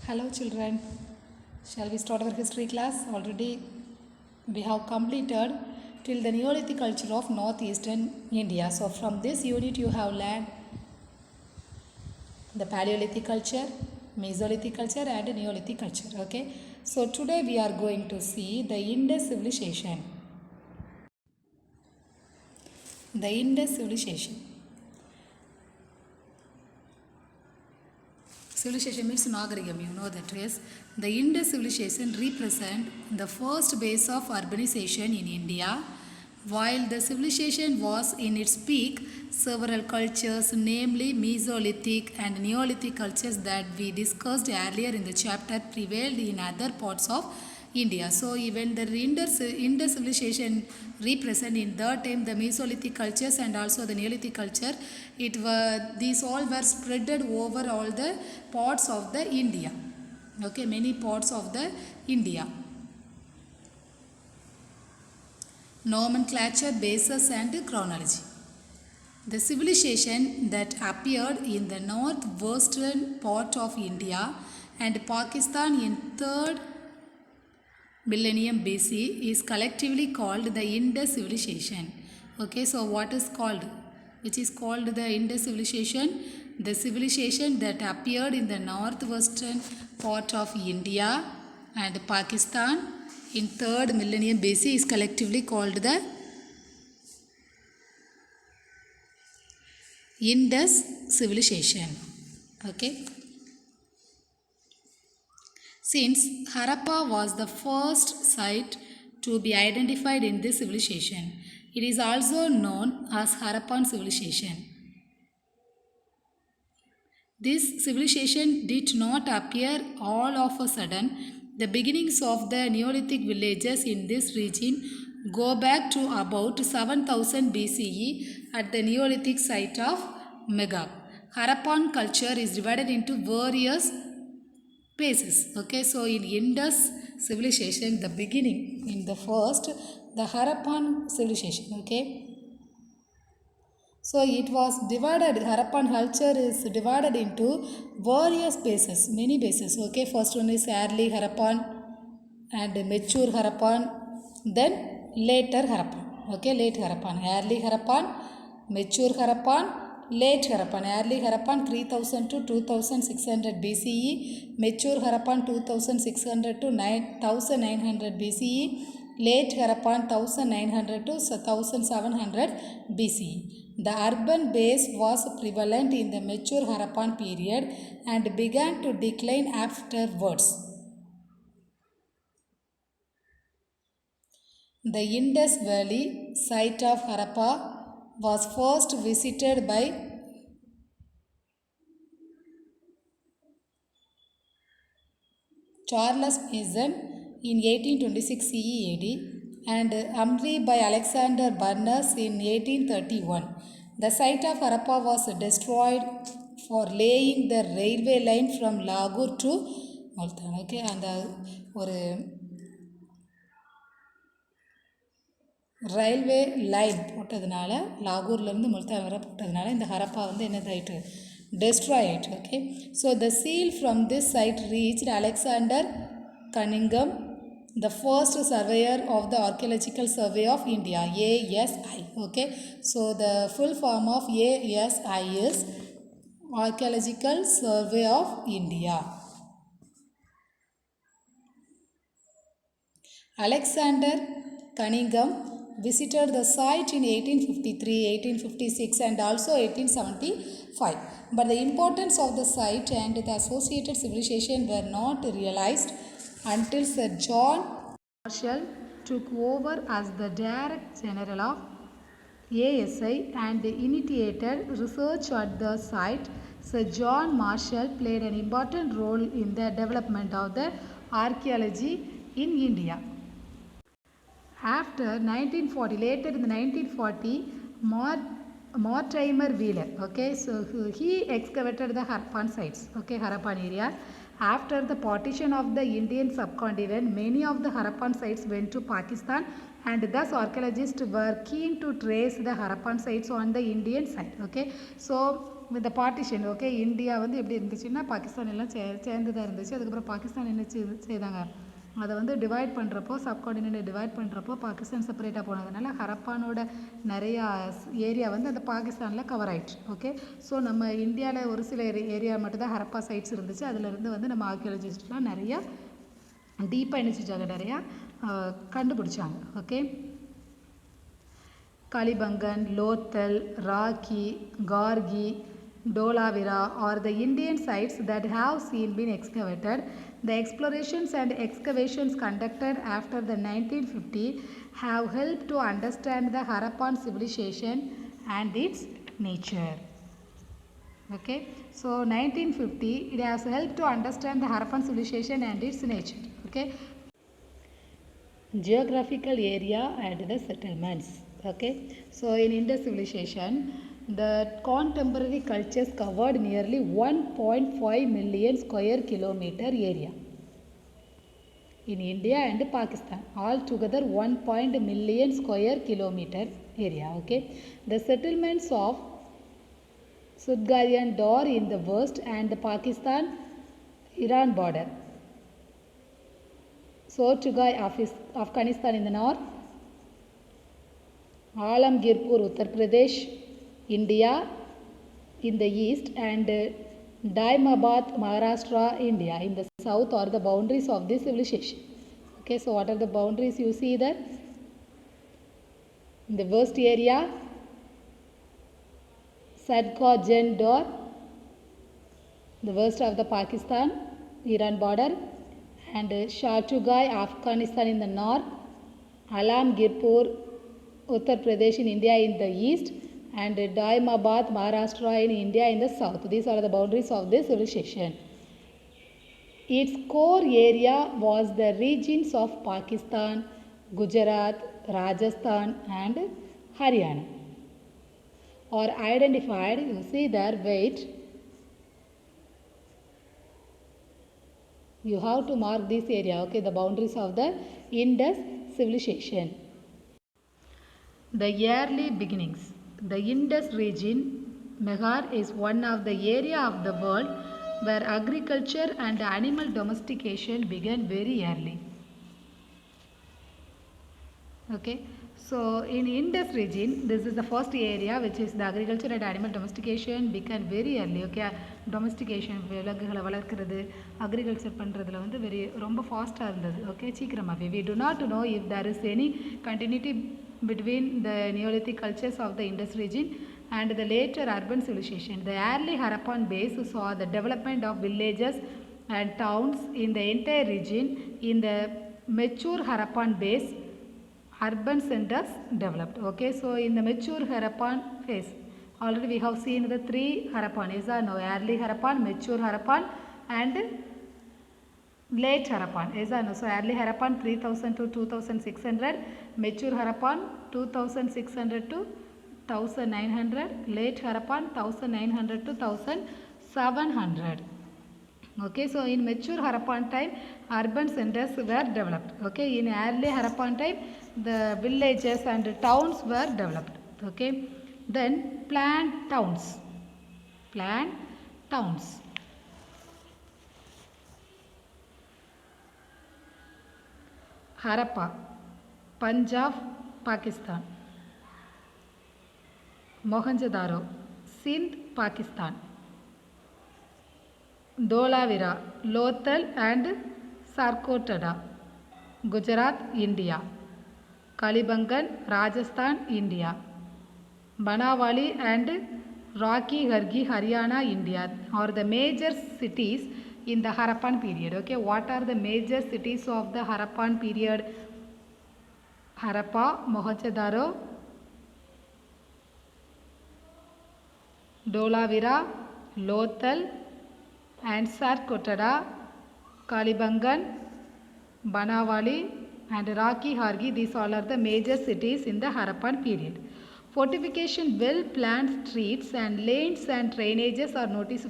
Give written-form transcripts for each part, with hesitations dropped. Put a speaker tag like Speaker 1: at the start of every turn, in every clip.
Speaker 1: Hello children, shall we start our history class? Already we have completed till the Neolithic culture of northeastern India. So from this unit you have learned the Paleolithic culture, Mesolithic culture and Neolithic culture. Okay. So today we are going to see the Indus civilization. The Indus civilization. Civilization means Nagarigam, you know that is. The Indus civilization represent the first base of urbanization in India. While the civilization was in its peak, several cultures, namely Mesolithic and Neolithic cultures that we discussed earlier in the chapter, prevailed in other parts of India. So even the Indus civilization represent in that time the Mesolithic cultures and also the Neolithic culture. These all were spreaded over all the parts of the India. Okay, many parts of the India. Nomenclature, basis and chronology. The civilization that appeared in the northwestern part of India and Pakistan in 3rd millennium BC is collectively called the Indus civilization. Okay, so what is called? Which is called the Indus civilization? The civilization that appeared in the northwestern part of India and Pakistan in 3rd millennium BC is collectively called the Indus civilization. Okay. Since Harappa was the first site to be identified in this civilization, it is also known as Harappan civilization. This civilization did not appear all of a sudden. The beginnings of the Neolithic villages in this region go back to about 7000 BCE at the Neolithic site of Megab. Harappan culture is divided into various phases. Okay, so in Indus civilization, the beginning, in the first, the Harappan civilization. Okay, so it was divided. Harappan culture is divided into various bases, many bases. Okay, first one is early Harappan and mature Harappan, then later Harappan. Okay, late Harappan, early Harappan, mature Harappan, late Harappan. Early Harappan 3000 to 2600 BCE, mature Harappan 2600 to 9900 BCE, late Harappan 1900 to 1700 BCE. The urban base was prevalent in the mature Harappan period and began to decline afterwards. The Indus Valley site of Harappa was first visited by Charles Mason in 1826 CE AD and Amri by Alexander Burness in 1831. The site of Harappa was destroyed for laying the railway line from Lahore to Multan. Okay, and ஒரு railway line போட்டதுனால லாகூர்லேருந்து முல்தான் வரை போட்டதுனால இந்த ஹரப்பா வந்து என்னதாயிட்டு destroy it. Okay, so the seal from this site reached Alexander Cunningham, the first surveyor of the Archaeological Survey of India, ASI. Okay, so the full form of ASI is Archaeological Survey of India. Alexander Cunningham visited the site in 1853, 1856 and also 1875. But the importance of the site and the associated civilization were not realized until Sir John Marshall took over as the Director General of ASI and initiated research at the site. Sir John Marshall played an important role in the development of the archaeology in India. After 1940, later in the 1940, Mortimer Wheeler, okay, so he excavated the Harappan sites, okay, Harappan area. After the partition of the Indian subcontinent, many of the Harappan sites went to Pakistan and thus archaeologists were keen to trace the Harappan sites on the Indian side, okay. So இந்த partition okay India வந்து எப்படி இருந்துச்சுன்னா பாகிஸ்தான் எல்லாம் சேர்ந்து தான் இருந்துச்சு. அதுக்கப்புறம் பாகிஸ்தான் என்ன செய்தாங்க, அதை வந்து டிவைட் பண்ணுறப்போ சப்கார்டினேட்டை டிவைட் பண்ணுறப்போ பாகிஸ்தான் செப்பரேட்டாக போனதுனால ஹரப்பானோட நிறையா ஏரியா வந்து அந்த பாகிஸ்தானில் கவர் ஆயிடுச்சு. ஓகே, ஸோ நம்ம இந்தியாவில் ஒரு சில ஏரியா மட்டும்தான் ஹரப்பா சைட்ஸ் இருந்துச்சு. அதிலிருந்து வந்து நம்ம ஆர்கியாலஜிஸ்ட்லாம் நிறையா டீப்பாக என்ன செஞ்சாங்க, நிறையா கண்டுபிடிச்சாங்க. Okay, Kalibangan, Lothal, Raki, Gargi, Dolavira are the Indian sites that have been excavated. The explorations and excavations conducted after the 1950 have helped to understand the Harappan civilization and its nature. Okay, so 1950 it has helped to understand the Harappan civilization and its nature. Okay, geographical area and the settlements. Okay, so in Indus civilization the contemporary cultures covered nearly 1.5 million square kilometer area in India and Pakistan, altogether 1 million square kilometer area. Okay, the settlements of Sudgarian Dor in the west and the Pakistan Iran border, Sotugai Afghanistan in the north, Alamgirpur Uttar Pradesh India in the east, and Daimabad Maharashtra India in the south are the boundaries of this civilization. Okay, so what are the boundaries you see there? In the west area Sadgarian Dor, the west of the Pakistan Iran border, and Shatugai Afghanistan in the north, Alamgirpur Uttar Pradesh in India in the east, and Daimabad Maharashtra in India in the south. These are the boundaries of this civilization. Its core area was the regions of Pakistan, Gujarat, Rajasthan and Haryana are identified. You see there, wait, you have to mark this area. Okay, the boundaries of the Indus civilization. The early beginnings. The Indus region, Meghar, is one of the area of the world where agriculture and animal domestication began very early. Okay, so in Indus region, this is the first area which is the agriculture and animal domestication began very early. Okay, domestication விலங்குகளை வளர்க்கிறது agriculture பண்ணுறதுல வந்து ரொம்ப ஃபாஸ்ட்டாக இருந்தது. Okay, சீக்கிரமாகவே. We do not know if there is any continuity between the Neolithic cultures of the Indus region and the later urban civilization. The early Harappan base saw the development of villages and towns in the entire region. In the mature Harappan base, urban centers developed. Okay, so in the mature Harappan phase, already we have seen the three Harappan. Is no early Harappan, mature Harappan and late Harappan. Is no, so early Harappan 3000 to 2600, mature Harappan 2600 to 1900, late Harappan 1900 to 1700. Okay, so in mature Harappan time urban centers were developed. Okay, in early Harappan time the villages and towns were developed. Okay, then planned towns. Harappa, Punjab, Pakistan. Mohenjo-daro, Sindh, Pakistan. Dholavira, Lothal and Sarkottada, Gujarat, India. Kalibangan, Rajasthan, India. Banawali and Raki Gargi, Haryana, India are the major cities in the Harappan period. Okay, what are the major cities of the Harappan period? Harappa, Mohenjo-daro, Dholavira, Lothal and Sarkottada, Kalibangan, Banawali and Raki Hargi. These all are the major cities in the Harappan period. Fortification, well-planned streets and lanes and drainages are noticed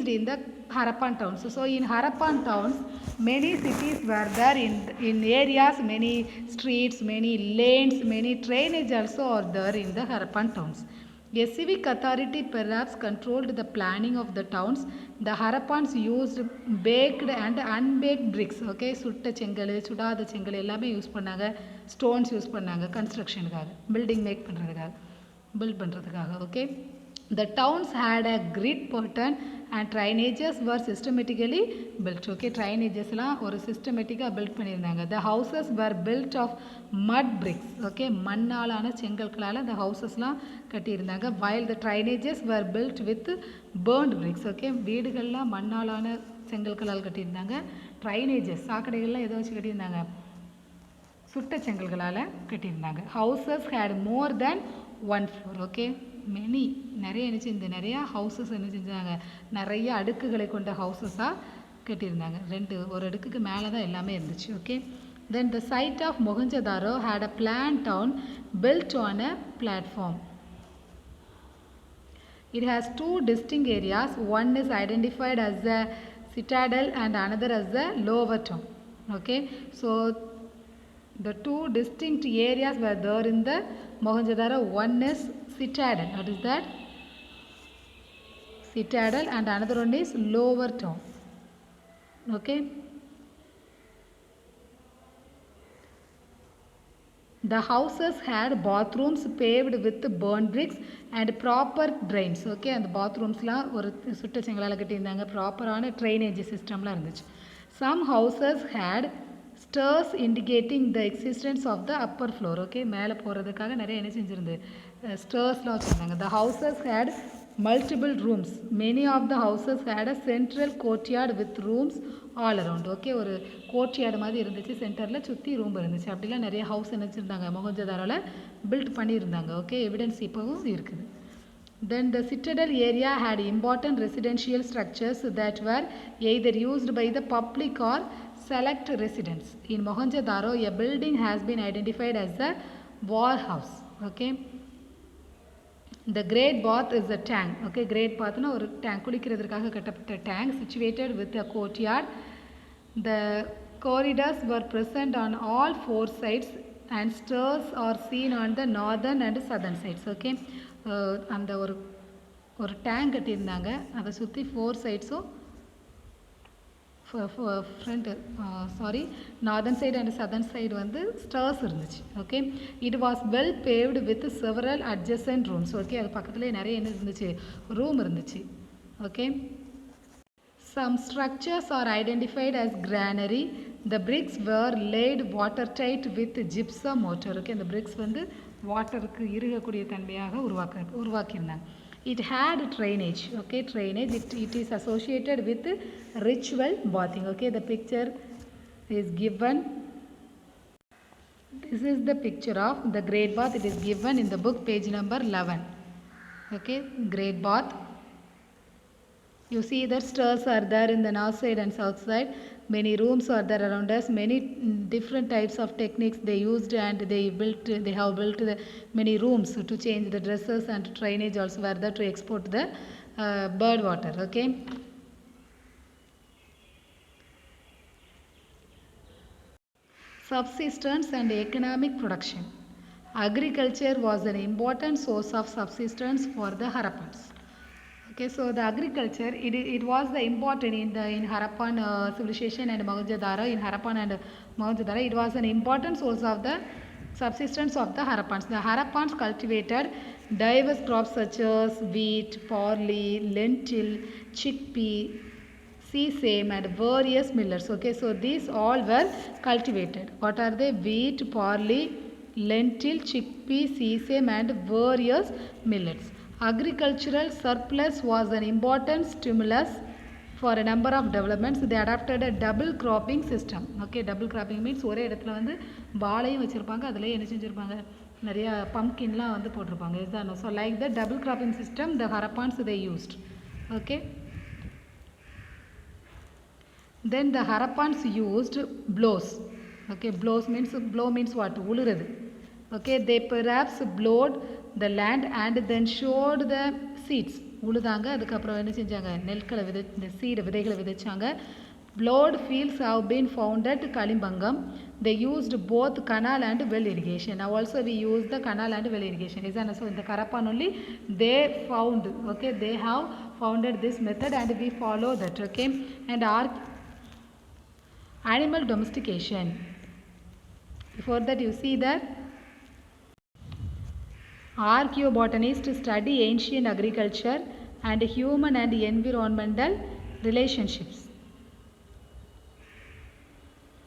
Speaker 1: in the Harappan towns. So in Harappan towns, many cities were there in areas, many streets, many lanes, many drainage also are there in the Harappan towns. A civic authority perhaps controlled the planning of the towns. The Harappans used baked and unbaked bricks. Okay, சுட்ட செங்கல் சுடாத செங்கல் எல்லாமே use பண்ணாங்க. Stones use பண்ணாங்க கன்ஸ்ட்ரக்ஷனுக்காக, building make பண்ணுறதுக்காக, build பண்ணுறதுக்காக. Okay, the towns had a grid pattern and drainages were systematically built. Okay, drainagesலாம் ஒரு சிஸ்டமேட்டிக்காக build பண்ணியிருந்தாங்க. the houses were built of mud bricks. okay, மண்ணாலான செங்கற்களால் the ஹவுசஸ்லாம் கட்டியிருந்தாங்க. while the drainages were built with burned bricks. okay, வீடுகள்லாம் மண்ணாலான செங்கற்களால் கட்டியிருந்தாங்க. drainages சாக்கடைகள்லாம் எதை வச்சு கட்டியிருந்தாங்க? சுட்ட செங்கல்களால் கட்டியிருந்தாங்க. houses had more than one floor. Okay, many நிறைய என்ன செஞ்சு நிறையா ஹவுசஸ் என்ன செஞ்சாங்க? நிறைய அடுக்குகளை கொண்ட ஹவுசஸாக கட்டியிருந்தாங்க. ஒரு அடுக்குக்கு மேலே தான் எல்லாமே இருந்துச்சு. Okay, then the site of Mohenjodaro had a plan town built on a platform. It has two distinct areas. One is identified as the citadel and another as the lower town. Okay, so the two distinct areas were there in the Mohenjo-daro. One is citadel. What is that? Citadel, and another one is lower town. Okay. The houses had bathrooms paved with burnt bricks and proper drains. Okay, and the bathrooms-லாம் ஒரு சுட்ட செங்கலால் கட்டியிருந்தாங்க. ப்ராப்பரான drainage சிஸ்டம்லாம் இருந்துச்சு. Some houses had stairs indicating the existence of the upper floor. Okay, மேலே போகிறதுக்காக நிறைய என்ன செஞ்சுருந்து ஸ்டேர்ஸ்லாம் வச்சுருந்தாங்க. The houses had multiple rooms. Many of the houses had a central courtyard with rooms all around. Okay, ஒரு courtyard மாதிரி இருந்துச்சு, சென்டரில் சுற்றி ரூம் இருந்துச்சு. அப்படிலாம் நிறைய ஹவுஸ் என்ன வச்சுருந்தாங்க மொஹஞ்சதாரோவில் பில்ட் பண்ணியிருந்தாங்க. ஓகே, எவிடன்ஸ் இப்போவும் இருக்குது. Then the citadel area had important residential structures that were either used by the public or select residents. In Mohenjo-daro, a building has been identified as a war house. Okay, the great bath is a tank. Okay, great bath na ஒரு tank, குளிக்கிறதுக்காக கட்டப்பட்ட tank situated with a courtyard. The corridors were present on all four sides and stairs are seen on the northern and southern sides. Okay, அந்த ஒரு tank கட்டியிருந்தாங்க. அதை சுற்றி four சைட்ஸும் front northern side and southern side வந்து stairs இருந்துச்சு. Okay, it was well paved with several adjacent rooms. Okay, அது பக்கத்துலேயே நிறைய என்ன இருந்துச்சு? ரூம் இருந்துச்சு. Okay, some structures are identified as granary. The bricks were laid watertight with gypsum mortar. Okay, இந்த bricks வந்து வாட்டருக்கு இறுகக்கூடிய தன்மையாக உருவாக்கியிருந்தாங்க. It had drainage. Okay, drainage, it is associated with ritual bathing. Okay, the picture is given. This is the picture of the great bath. It is given in the book, page number 11. Okay, great bath. You see that stairs are there in the north side and south side. Many rooms are there around us. Many different types of techniques they used, and they have built many rooms to change the dresses, and drainage also were there to export the bird water. Okay. Subsistence and economic production. Agriculture was an important source of subsistence for the Harappans. Okay, so the agriculture, it was the important in Harappan civilization and Mohenjo-daro. In Harappan and Mohenjo-daro, it was an important source of the subsistence of the Harappans. The Harappans cultivated diverse crops such as wheat, barley, lentil, chickpea, sesame, and various millets. Okay, so these all were cultivated. What are they? Wheat, barley, lentil, chickpea, sesame, and various millets. Agricultural surplus was an important stimulus for a number of developments. They adopted a double cropping system. Okay, double cropping means ஒரே இடத்துல வந்து வாழையும் வச்சுருப்பாங்க, அதில் என்ன செஞ்சுருப்பாங்க, நிறைய பம்ப்கின்லாம் வந்து போட்டிருப்பாங்க. இதுதான். So like the double cropping system the Harappans they used. Okay, then the Harappans used blows. Okay, blow means what? உழுறது. Okay, they perhaps blowed the land and then showed the seeds. உழுதாங்க, அதுக்கப்புறம் என்ன செஞ்சாங்க, நெற்களை இந்த விதைகளை விதைச்சாங்க. Blood fields have been found at Kalimbangam. They used both canal and well irrigation. Now also we use the canal and well irrigation. So in the Harappan only they found, okay, they have founded this method and we follow that, okay. And animal domestication. Before that you see that archaeobotanists study ancient agriculture and human and environmental relationships.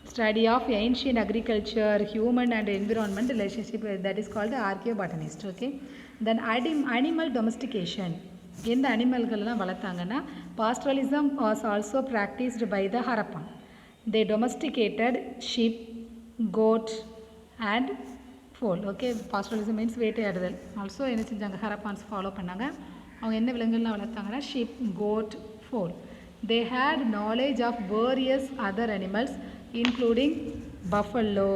Speaker 1: Study of ancient agriculture, human and environment relationship, that is called the archaeobotanist, okay. Then animal domestication. இந்த அனிமல்கள்லாம் வளர்த்தாங்கன்னா pastoralism was also practiced by the Harappan. They domesticated sheep, goat and foal, okay. Pastoralism means வேட்டையாடுதல். Also என்ன செஞ்சாங்க, ஹரப்பான்ஸ் follow பண்ணாங்க. அவங்க என்ன விலங்குகள்லாம் வளர்த்தாங்கன்னா sheep, goat, foal. They had knowledge of various other animals including buffalo,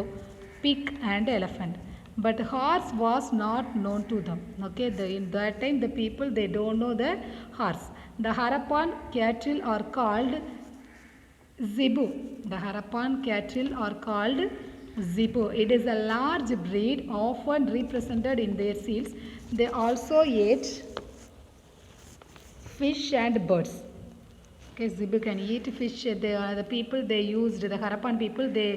Speaker 1: pig and elephant. But horse was not known to them, okay. In that time the people, they don't know the horse. The Harappan cattle are called zebu. The Harappan cattle are called zebu. It is a large breed often represented in their seals. They also ate fish and birds. Okay, zebu can eat fish. They are the people, they used, the Harappan people, they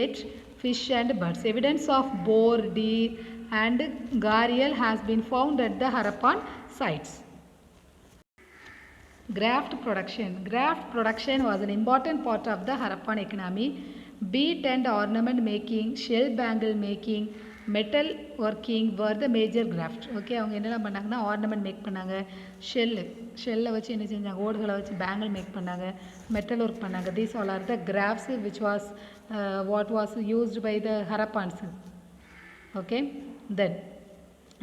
Speaker 1: ate fish and birds. Evidence of boar, deer and gharial has been found at the Harappan sites. Graft production. Graft production was an important part of the Harappan economy. Bead and ornament making, shell bangle making, metal working were the major graft, okay. அவங்க என்னெல்லாம் பண்ணாங்கன்னா ornament make பண்ணாங்க, ஷெல்லை வச்சு என்ன செஞ்சாங்க, ஓடுகளை வச்சு bangle make பண்ணாங்க, மெட்டல் ஒர்க் பண்ணாங்க. These all are the crafts which was what was used by the Harappans, okay. Then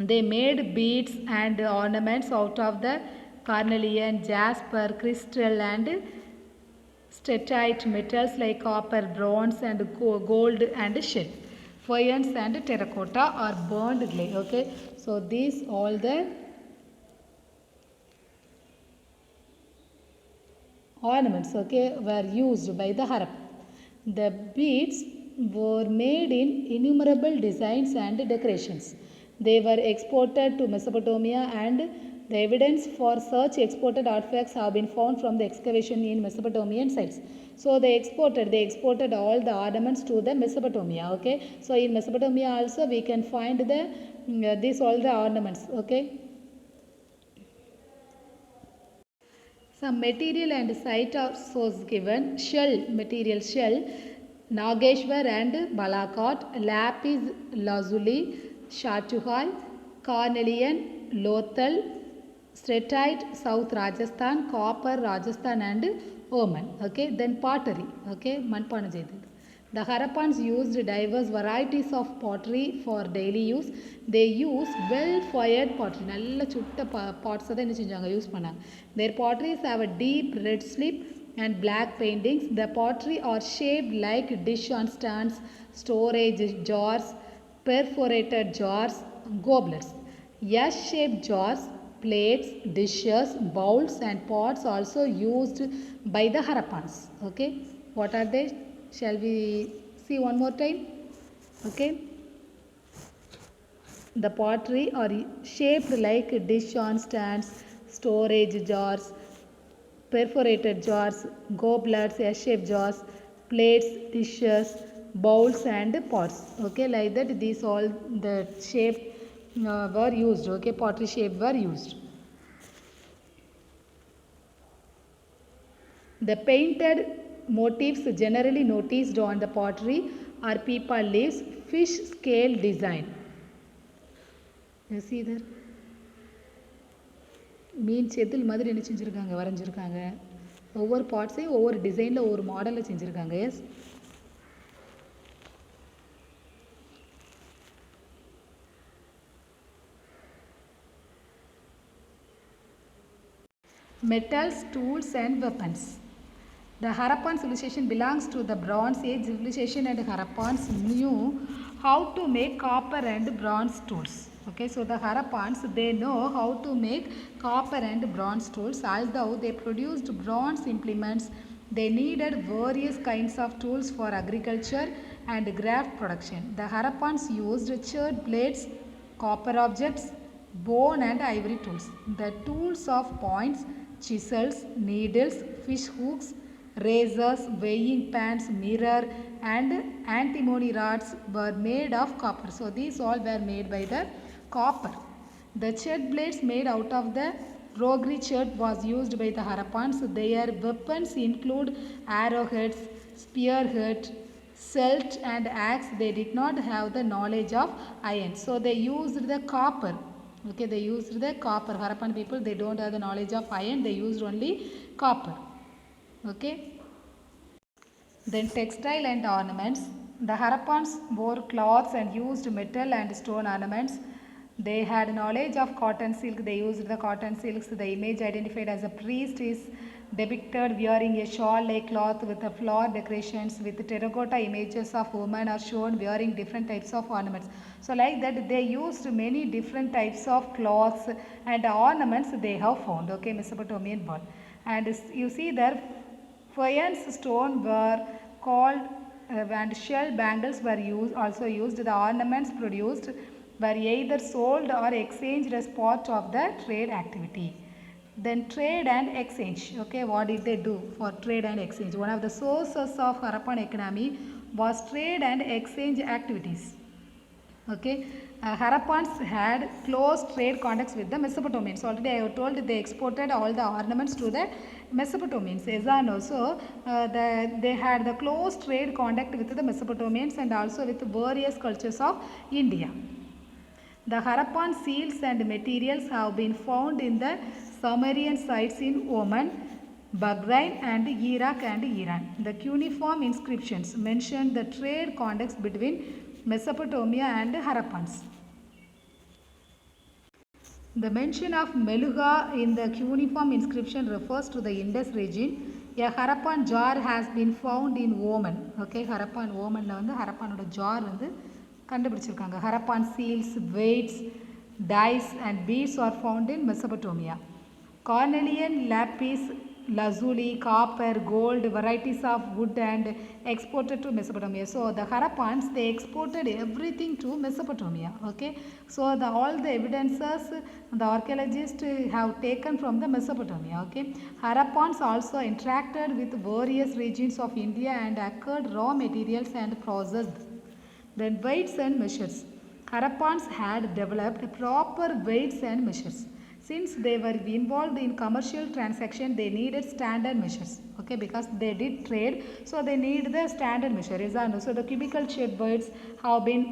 Speaker 1: they made beads and ornaments out of the carnelian, jasper, crystal and steatite metals like copper, bronze and gold and shell. Faience and terracotta or burned clay, okay. So these all the ornaments, okay, were used by the Harappan. The beads were made in innumerable designs and decorations. They were exported to Mesopotamia and the evidence for such exported artifacts have been found from the excavation in Mesopotamian sites. So they exported all the ornaments to the Mesopotamia, okay. So in Mesopotamia also we can find the these all the ornaments, okay. Some material and site was given. Shell material, shell, Nageshwar and Balakot, lapis lazuli, Shatuhal, carnelian, Lothal, steatite South Rajasthan, copper Rajasthan and Oman, okay. Then pottery, okay, manpana jeyidhu. The Harappans used diverse varieties of pottery for daily use. They use well-fired pottery. நல்ல சுட்ட pots தான் என்ன செஞ்சாங்க, use பண்ணாங்க. Their potteries have a deep red slip and black paintings. The pottery are shaped like dish on stands, storage jars, perforated jars, goblets. S-shaped jars, plates, dishes, bowls and pots also used by the Harappans, okay. What are they? Shall we see one more time, okay. The pottery are shaped like dish on stands, storage jars, perforated jars, goblets, S-shaped jars, plates, dishes, bowls and pots, okay. Like that these all the shape were used, okay. Pottery shape were used. The painted motifs generally noticed on the pottery are peepa leaves, fish scale design. You see there? மீன் செதில் மாதிரி என்ன செஞ்சுருக்காங்க, வரைஞ்சிருக்காங்க. ஒவ்வொரு பார்ட்ஸையும் ஒவ்வொரு டிசைனில் ஒவ்வொரு மாடலில் செஞ்சுருக்காங்க. Yes, metals, tools and weapons. The Harappan civilization belongs to the Bronze Age civilization and Harappans knew how to make copper and bronze tools. Okay, so the Harappans, they know how to make copper and bronze tools. Although they produced bronze implements, they needed various kinds of tools for agriculture and craft production. The Harappans used charred blades, copper objects, bone and ivory tools. The tools of points, chisels, needles, fish hooks, razors, weighing pans, mirror and antimony rods were made of copper. So these all were made by the copper. The chert blades made out of the rogri chert was used by the Harappans. Their weapons include arrowheads, spearhead, celt and axe. They did not have the knowledge of iron. So they used the copper. Okay, they used the copper. Harappan people, they don't have the knowledge of iron. They used only copper. Okay. Then textile and ornaments. The Harappans wore cloths and used metal and stone ornaments. They had knowledge of cotton silk. They used the cotton silks. The image identified as a priest is depicted wearing a shawl-like cloth with a flower decorations with terracotta images of women are shown wearing different types of ornaments. So like that they used many different types of cloths and ornaments they have found. Okay, Mesopotamian world. And you see there faience stone were called and shell bangles were also used. The ornaments produced were either sold or exchanged as part of the trade activity. Then trade and exchange. Okay, what did they do for trade and exchange? One of the sources of Harappan economy was trade and exchange activities. Okay, Harappans had close trade contacts with the Mesopotamians. Already I have told they exported all the ornaments to the Mesopotamians. Ezan also, they had the close trade contact with the Mesopotamians and also with various cultures of India. The Harappan seals and materials have been found in the Sumerian sites in Oman, Bahrain and Iraq and Iran. The cuneiform inscriptions mention the trade contacts between Mesopotamia and Harappans. The mention of Meluha in the cuneiform inscription refers to the Indus region. A Harappan jar has been found in Oman. Okay, Harappan Oman வந்து Harappan jar வந்து கண்டுபிடிச்சிருக்காங்க. Harappan seals, weights, dice and beads are found in Mesopotamia. Cornelian lapis lazuli, copper, gold, varieties of wood and exported to Mesopotamia. So the Harappans, they exported everything to Mesopotamia. Okay, so all the evidences the archaeologists have taken from the Mesopotamia. Okay, Harappans also interacted with various regions of India and acquired raw materials and processed. Then weights and measures. Harappans had developed proper weights and measures. Since they were involved in commercial transaction, they needed standard measures. Okay, because they did trade, so they need the standard measure. So the cubical shaped weights have been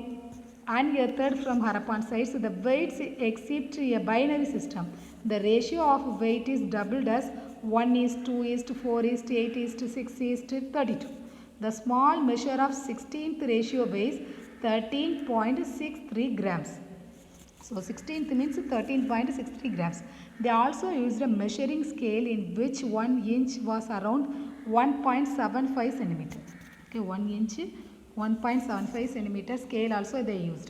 Speaker 1: unearthed from Harappan sites. The weights exhibit a binary system. The ratio of weight is doubled as 1:2:4:8:6:32. The small measure of 16th ratio weighs 13.63 grams. So 16th means 13.63 grams. They also used a measuring scale in which 1 inch was around 1.75 centimeter. Okay, 1 inch, 1.75 centimeter scale also they used.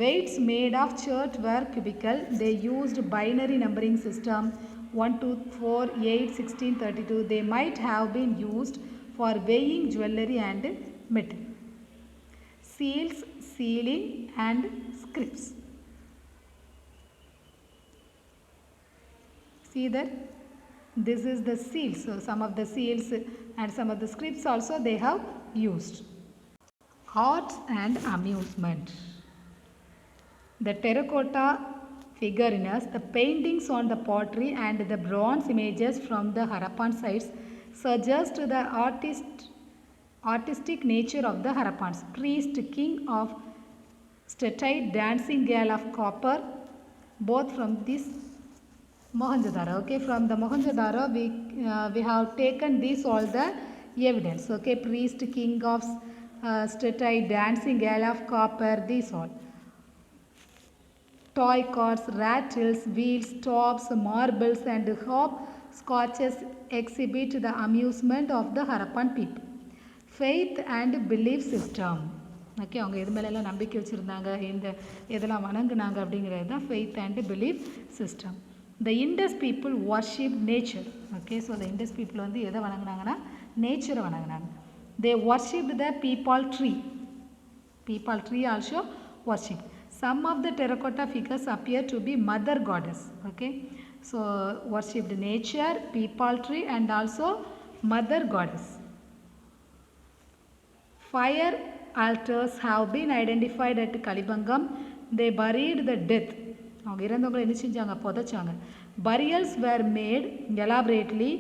Speaker 1: Weights made of chert were cubical. They used binary numbering system 1, 2, 4, 8, 16, 32. They might have been used for weighing jewelry and metal. Seals, sealing and scripts. See that this is the seals. So some of the seals and some of the scripts also they have used. Arts and amusement. The terracotta figurines, the paintings on the pottery and the bronze images from the Harappan sites suggest the artistic nature of the Harappans. Priest, king of statite, dancing girl of copper, both from this Mohenjo-daro. Okay, from the Mohenjo-daro we have taken this all the evidence. Okay, priest, king of statite, dancing girl of copper, these all. Toy carts, rattles, wheels, tops, marbles and hopscotches exhibit the amusement of the Harappan people. Faith and belief system. Okay, அவங்க எது மேலெல்லாம் நம்பிக்கை வச்சுருந்தாங்க, இந்த இதெல்லாம் வணங்குனாங்க அப்படிங்கிறது தான் faith and belief system. The Indus people worship nature. Okay, so the Indus people வந்து எதை வணங்குனாங்கன்னா நேச்சரை வணங்குனாங்க. They worship the peepal tree. People tree also worship. Some of the terracotta figures appear to be mother goddess. Okay, so worshipped nature, peepal tree, and also mother goddess. Fire altars have been identified at Kalibangam. They buried the death. அவங்க இறந்தவங்களை என்ன செஞ்சாங்க, புதைச்சாங்க. Burials were made elaborately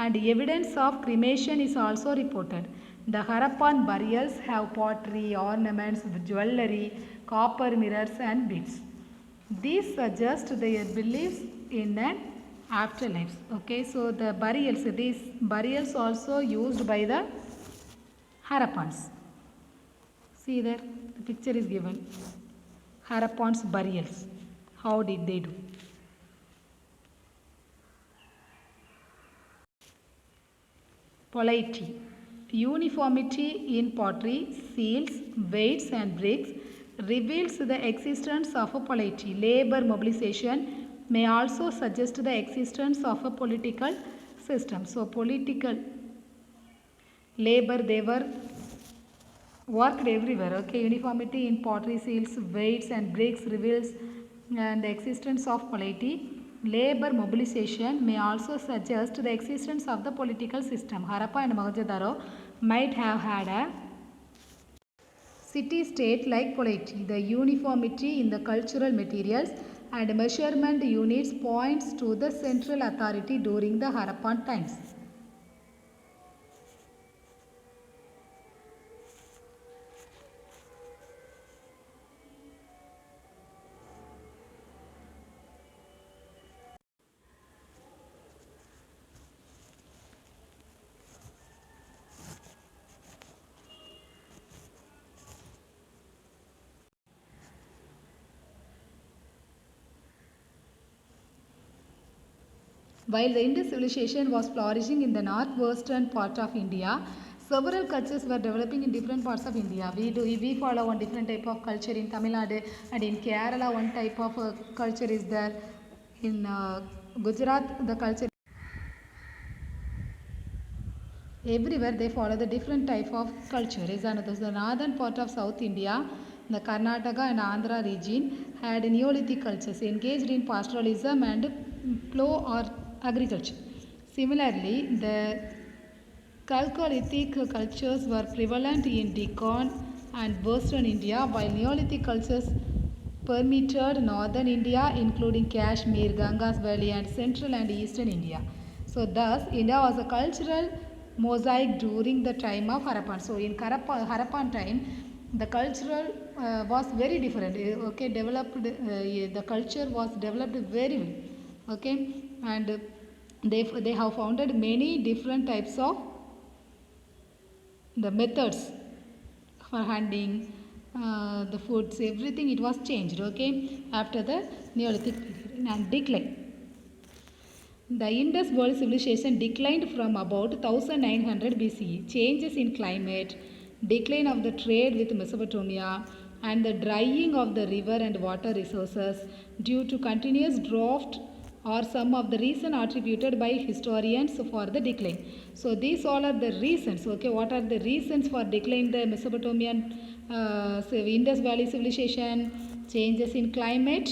Speaker 1: and evidence of cremation is also reported. The Harappan burials have pottery, ornaments, jewelry, copper mirrors and beads. These suggest their beliefs in an afterlife. Okay, so the burials, these burials also used by the Harappans. See there, the picture is given. Harappans burials. How did they do? Polity. Uniformity in pottery, seals, weights and bricks reveals the existence of a polity. Labor mobilization may also suggest the existence of a political system. So political labor, they were worked everywhere. Okay, uniformity in pottery, seals, weights and bricks reveals the existence of polity. Labor mobilization may also suggest the existence of the political system. Harappa and Mohenjo-daro might have had a city-state like polity. The uniformity in the cultural materials and measurement units points to the central authority during the Harappan times. While the Indus civilization was flourishing in the northwestern part of India, several cultures were developing in different parts of India. We follow one different type of culture in Tamil Nadu, and in Kerala one type of culture is there. In Gujarat the culture. Everywhere they follow the different type of culture. The northern part of South India, the Karnataka and Andhra region had Neolithic cultures engaged in pastoralism and plough or agriculture. Similarly, the Chalcolithic cultures were prevalent in Deccan and western India, while Neolithic cultures permeated northern India, including Kashmir, Ganges Valley, and central and eastern India. So, thus, India was a cultural mosaic during the time of Harappan. So, in Harappan time, the cultural was very different. Okay, developed. The culture was developed very well. Okay, and they have founded many different types of the methods for handling the foods, everything it was changed. Okay, after the Neolithic period and decline. The Indus world civilization declined from about 1900 BCE. Changes in climate, decline of the trade with Mesopotamia, and the drying of the river and water resources due to continuous drought are some of the reasons attributed by historians for the decline. So these all are the reasons. Okay, what are the reasons for decline the Mesopotamian Indus Valley civilization? Changes in climate,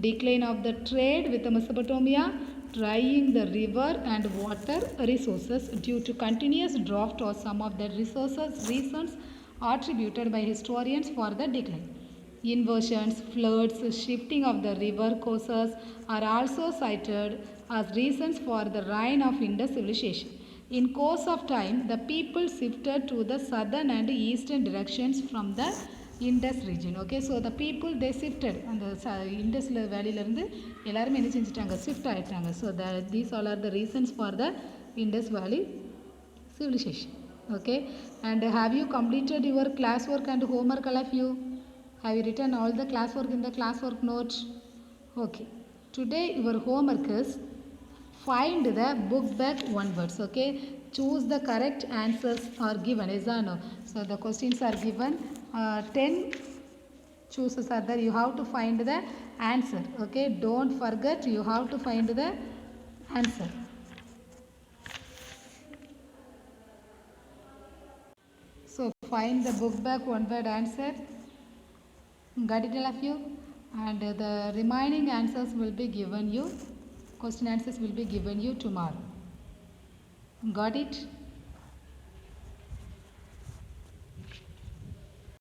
Speaker 1: decline of the trade with the Mesopotamia, drying the river and water resources due to continuous drought or some of the reasons attributed by historians for the decline. Inversions, floods, shifting of the river courses are also cited as reasons for the reign of Indus civilization. In course of time, the people shifted to the southern and eastern directions from the Indus region. Okay, so the people they shifted and the Indus valley இருந்து எல்லாரும் என்ன செஞ்சிட்டாங்க, shift ஆயிட்டாங்க. So these all are the reasons for the Indus Valley civilization. Okay, and have you completed your classwork and homework, all of you? Have you written all the classwork in the classwork note? Okay, today your homework is find the book back one words. Okay, choose the correct answers are given. Is or no? So the questions are given. 10 choices are there. You have to find the answer. Okay, don't forget, you have to find the answer. So find the book back one word answer. Got it, all of you? And the remaining answers will be given you. Question answers will be given you tomorrow. Got it?